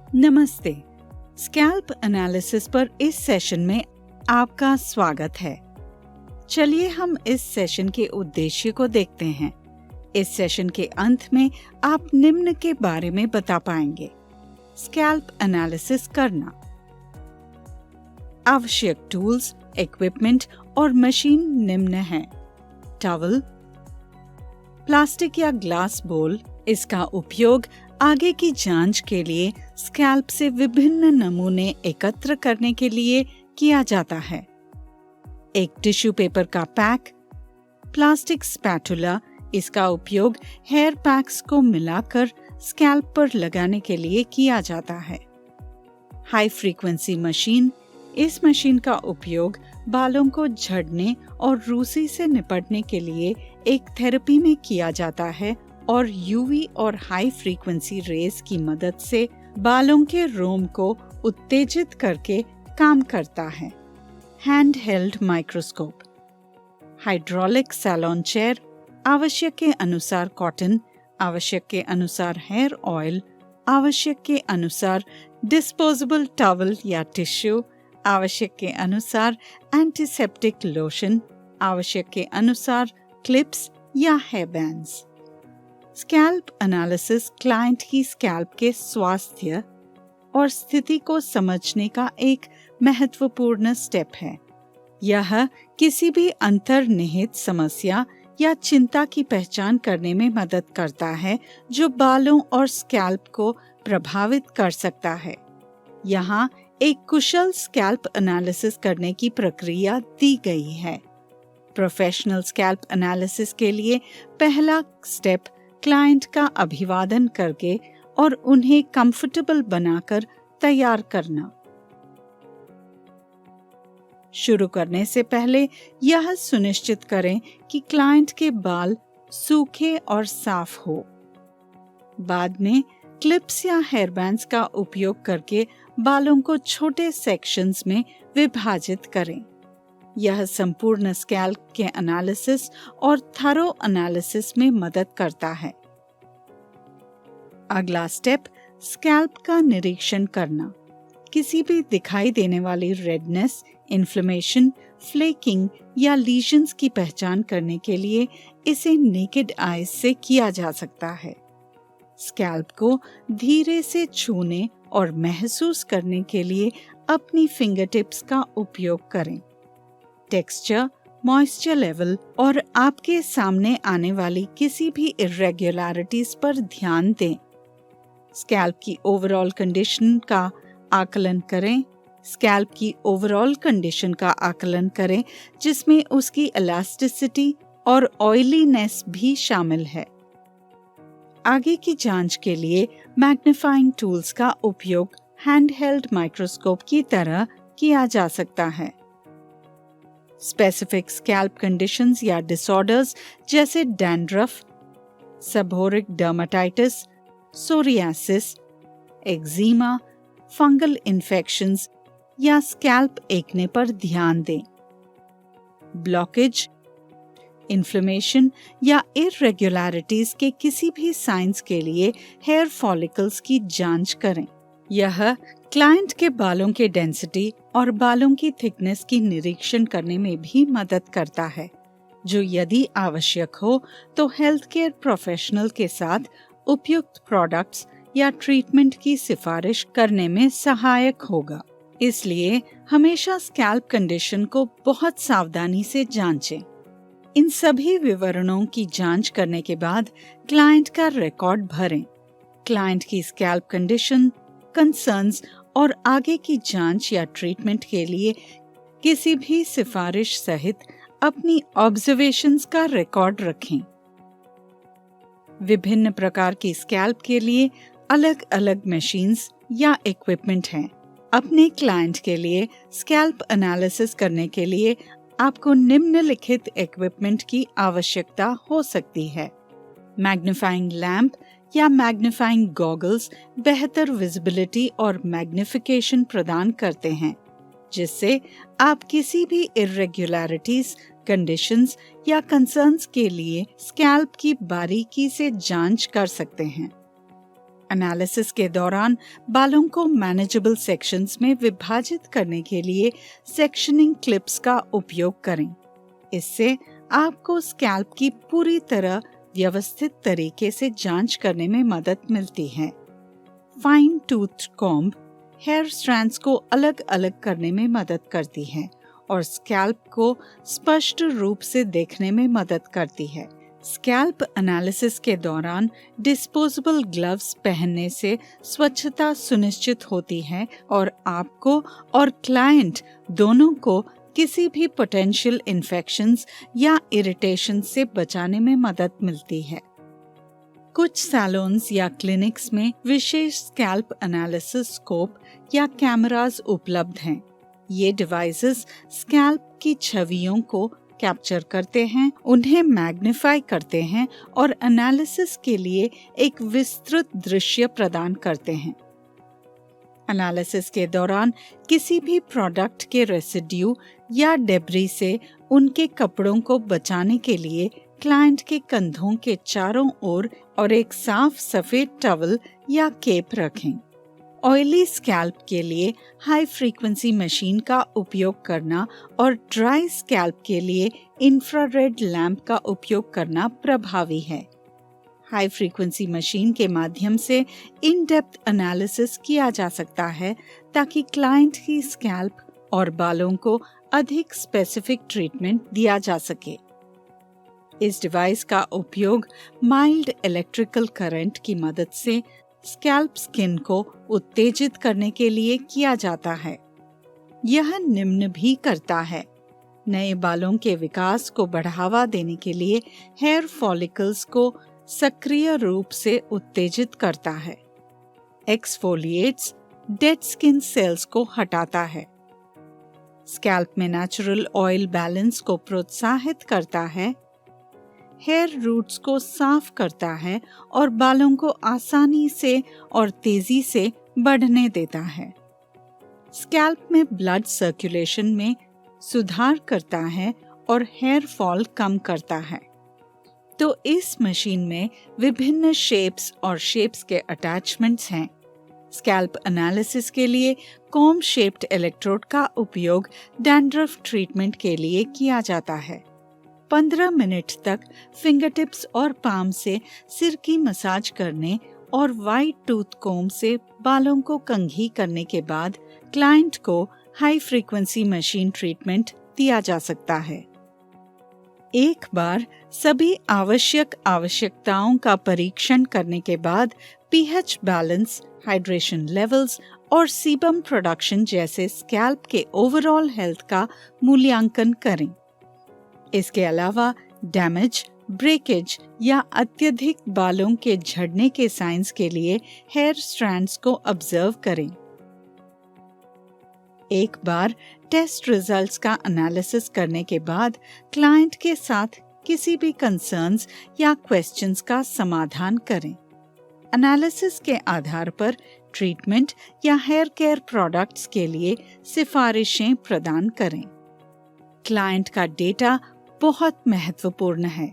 नमस्ते। Scalp analysis पर इस सेशन में आपका स्वागत है। चलिए हम इस सेशन के उद्देश्य को देखते हैं। इस सेशन के अंत में आप निम्न के बारे में बता पाएंगे। स्कैल्प एनालिसिस करना, आवश्यक टूल्स, इक्विपमेंट और मशीन निम्न हैं। टॉवल, प्लास्टिक या ग्लास बोल, इसका उपयोग आगे की जांच के लिए स्कैल्प से विभिन्न नमूने एकत्र करने के लिए किया जाता है। एक टिश्यू पेपर का पैक, प्लास्टिक स्पैटुला, इसका उपयोग हेयर पैक्स को मिलाकर स्कैल्प पर लगाने के लिए किया जाता है। हाई फ्रीक्वेंसी मशीन, इस मशीन का उपयोग बालों को झड़ने और रूसी से निपटने के लिए एक थेरेपी में किया जाता है और यूवी और हाई फ्रीक्वेंसी रेज की मदद से बालों के रोम को उत्तेजित करके काम करता है। Hand held microscope, hydraulic salon chair, आवश्यक के अनुसार कॉटन, आवश्यक के अनुसार हेयर ऑयल, आवश्यक के अनुसार डिस्पोजेबल टॉवल या टिश्यू, आवश्यक के अनुसार एंटीसेप्टिक लोशन, आवश्यक के अनुसार क्लिप्स या hair bands. Scalp analysis client की स्कैल्प के स्वास्थ्य और स्थिति को समझने का एक महत्वपूर्ण स्टेप है। यह किसी भी अंतर्निहित समस्या या चिंता की पहचान करने में मदद करता है जो बालों और स्कैल्प को प्रभावित कर सकता है। यहाँ एक कुशल स्कैल्प एनालिसिस करने की प्रक्रिया दी गई है। प्रोफेशनल स्कैल्प एनालिसिस के लिए पहला स्टेप क्लाइंट का अभिवादन करके और उन्हें कंफर्टेबल बनाकर तैयार करना। शुरू करने से पहले यह सुनिश्चित करें कि क्लाइंट के बाल सूखे और साफ हो। बाद में क्लिप्स या हेयर बैंड्स का उपयोग करके बालों को छोटे सेक्शंस में विभाजित करें। यह संपूर्ण स्कैल्प के एनालिसिस और थरो एनालिसिस में मदद करता है। अगला स्टेप, स्कैल्प का निरीक्षण करना। किसी भी दिखाई देने वाली रेडनेस, इन्फ्लेमेशन, फ्लेकिंग या लीजन्स की पहचान करने के लिए इसे नेकेड आईज से किया जा सकता है। स्कैल्प को धीरे से छूने और महसूस करने के लिए अपनी फिंगरटिप्स का उपयोग करें। टेक्सचर, मॉइस्चर लेवल और आपके सामने आने वाली किसी भी इर्रेगुलरिटीज पर ध्यान दें। स्कैल्प की ओवरऑल कंडीशन का आकलन करें। स्कैल्प की ओवरऑल कंडीशन का आकलन करें जिसमें उसकी इलास्टिसिटी और ऑयलीनेस भी शामिल है। आगे की जांच के लिए मैग्नीफाइंग टूल्स का उपयोग हैंडहेल्ड माइक्रोस्कोप की तरह किया जा सकता है। स्पेसिफिक स्कैल्प कंडीशंस या डिसऑर्डर्स जैसे dandruff, seborrheic dermatitis, psoriasis, eczema, fungal infections या स्कैल्प एकने पर ध्यान दें। ब्लॉकेज, इन्फ्लेमेशन या इर्रेगुलरिटीज के किसी भी साइंस के लिए हेयर फॉलिकल्स की जांच करें। यह क्लाइंट के बालों के डेंसिटी और बालों की थिकनेस की निरीक्षण करने में भी मदद करता है, जो यदि आवश्यक हो तो हेल्थ केयर प्रोफेशनल के साथ उपयुक्त प्रोडक्ट्स या ट्रीटमेंट की सिफारिश करने में सहायक होगा। इसलिए हमेशा स्कैल्प कंडीशन को बहुत सावधानी से जांचें। इन सभी विवरणों की जांच करने के बाद क्लाइंट का रिकॉर्ड भरें। क्लाइंट की स्कैल्प कंडीशन, कंसर्न्स और आगे की जांच या ट्रीटमेंट के लिए किसी भी सिफारिश सहित अपनी ऑब्जर्वेशंस का रिकॉर्ड रखें। विभिन्न प्रकार की स्कैल्प के लिए अलग अलग मशीन्स या इक्विपमेंट हैं। अपने क्लाइंट के लिए स्कैल्प एनालिसिस करने के लिए आपको निम्नलिखित इक्विपमेंट की आवश्यकता हो सकती है। मैग्नीफाइंग लैंप या मैग्नीफाइंग गॉगल्स बेहतर विजिबिलिटी और मैग्निफिकेशन प्रदान करते हैं, जिससे आप किसी भी इर्रेगुलरिटीज, कंडीशंस या कंसर्न्स के लिए स्कैल्प की बारीकी से जांच कर सकते हैं। एनालिसिस के दौरान बालों को मैनेजेबल सेक्शंस में विभाजित करने के लिए सेक्शनिंग क्लिप्स का उपयोग करें। इससे आपको स्कैल्प की पूरी तरह व्यवस्थित तरीके से जांच करने में मदद मिलती है। Fine tooth comb hair strands को अलग अलग करने में मदद करती है और स्कैल्प को स्पष्ट रूप से देखने में मदद करती है। स्कैल्प एनालिसिस के दौरान डिस्पोजेबल ग्लव्स पहनने से स्वच्छता सुनिश्चित होती है और आपको और क्लाइंट दोनों को किसी भी पोटेंशियल इन्फेक्शंस या इरिटेशन से बचाने में मदद मिलती है। कुछ सैलून्स या क्लिनिक्स में विशेष स्कैल्प एनालिसिस स्कोप या कैमरास उपलब्ध हैं। ये डिवाइसेस स्कैल्प की छवियों को कैप्चर करते हैं, उन्हें मैग्नीफाई करते हैं और एनालिसिस के लिए एक विस्तृत दृश्य प्रदान करते हैं। एनालिसिस के दौरान किसी भी प्रोडक्ट के रेसिड्यू या डेब्री से उनके कपड़ों को बचाने के लिए क्लाइंट के कंधों के चारों ओर और एक साफ सफेद टॉवल या केप रखें। ऑयली स्कैल्प के लिए हाई फ्रीक्वेंसी मशीन का उपयोग करना और ड्राई स्कैल्प के लिए इंफ्रारेड लैंप का उपयोग करना प्रभावी है। हाई फ्रीक्वेंसी मशीन के माध्यम से इन डेप्थ एनालिसिस किया जा सकता है ताकि क्लाइंट की स्कैल्प और बालों को अधिक स्पेसिफिक ट्रीटमेंट दिया जा सके। इस डिवाइस का उपयोग माइल्ड इलेक्ट्रिकल करंट की मदद से स्कैल्प स्किन को उत्तेजित करने के लिए किया जाता है। यह निम्न भी करता है। नए बालों के विकास को बढ़ावा देने के लिए हेयर फॉलिकल्स को सक्रिय रूप से उत्तेजित करता है। एक्सफोलिएट्स डेड स्किन सेल्स को हटाता है। स्कैल्प में नेचुरल ऑयल बैलेंस को प्रोत्साहित करता है। हेयर रूट्स को साफ करता है और बालों को आसानी से और तेजी से बढ़ने देता है। स्कैल्प में ब्लड सर्कुलेशन में सुधार करता है और हेयर फॉल कम करता है। तो इस मशीन में विभिन्न शेप्स और शेप्स के अटैचमेंट्स हैं। स्कैल्प एनालिसिस के लिए कॉम्ब शेप्ड इलेक्ट्रोड का उपयोग डैंड्रफ ट्रीटमेंट के लिए किया जाता है। 15 मिनट तक फिंगरटिप्स और पाम से सिर की मसाज करने और वाइट टूथ कॉम्ब से बालों को कंघी करने के बाद क्लाइंट को हाई फ्रीक्वेंसी मशीन ट्रीटमेंट दिया जा सकता है। एक बार सभी आवश्यकताओं का परीक्षण करने के बाद पीएच बैलेंस, हाइड्रेशन लेवल्स और सीबम प्रोडक्शन जैसे स्कैल्प के ओवरऑल हेल्थ का मूल्यांकन करें। इसके अलावा डैमेज, ब्रेकेज या अत्यधिक बालों के झड़ने के साइंस के लिए हेयर स्ट्रैंड्स को ऑब्जर्व करें। एक बार टेस्ट रिजल्ट्स का एनालिसिस करने के बाद क्लाइंट के साथ किसी भी कंसर्न्स या क्वेश्चंस का समाधान करें। एनालिसिस के आधार पर ट्रीटमेंट या हेयर केयर प्रोडक्ट्स के लिए सिफारिशें प्रदान करें। क्लाइंट का डेटा बहुत महत्वपूर्ण है,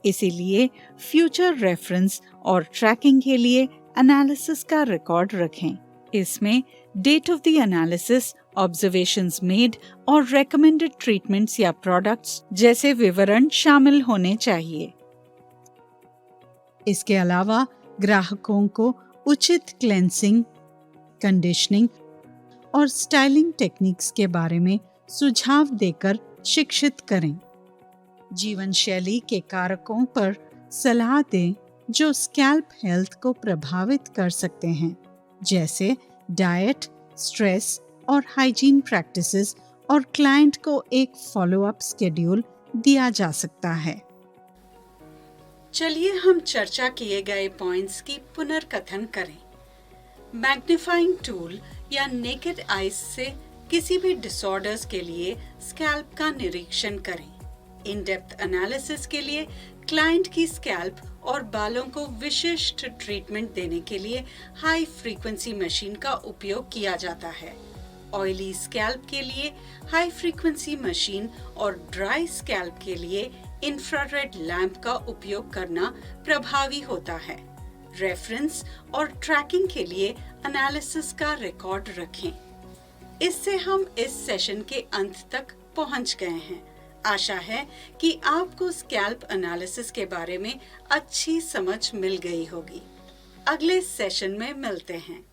इसीलिए फ्यूचर रेफरेंस और ट्रैकिंग के लिए एनालिसिस का रिकॉर्ड रखें। इसमें date of the analysis, observations made और रेकमेंडेड ट्रीटमेंट्स या प्रोडक्ट्स जैसे विवरण शामिल होने चाहिए। इसके अलावा ग्राहकों को उचित क्लेंसिंग, कंडीशनिंग और स्टाइलिंग टेक्निक्स के बारे में सुझाव देकर शिक्षित करें। जीवन शैली के कारकों पर सलाह दें जो स्कैल्प हेल्थ को प्रभावित कर सकते हैं, जैसे डाइट, स्ट्रेस और हाइजीन प्रैक्टिसेस, और क्लाइंट को एक फॉलोअप शेड्यूल दिया जा सकता है। चलिए हम चर्चा किए गए पॉइंट्स की पुनर्कथन करें। मैग्नीफाइंग टूल या नेकेड आईज से किसी भी डिसऑर्डर्स के लिए स्कैल्प का निरीक्षण करें। इन डेप्थ एनालिसिस के लिए क्लाइंट की स्कैल्प और बालों को विशिष्ट ट्रीटमेंट देने के लिए हाई फ्रीक्वेंसी मशीन का उपयोग किया जाता है। ऑयली स्कैल्प के लिए हाई फ्रीक्वेंसी मशीन और ड्राई स्कैल्प के लिए इंफ्रारेड लैंप का उपयोग करना प्रभावी होता है। रेफरेंस और ट्रैकिंग के लिए एनालिसिस का रिकॉर्ड रखें। इससे हम इस सेशन के अंत तक पहुंच गए हैं। आशा है कि आपको स्कैल्प एनालिसिस के बारे में अच्छी समझ मिल गई होगी। अगले सेशन में मिलते हैं।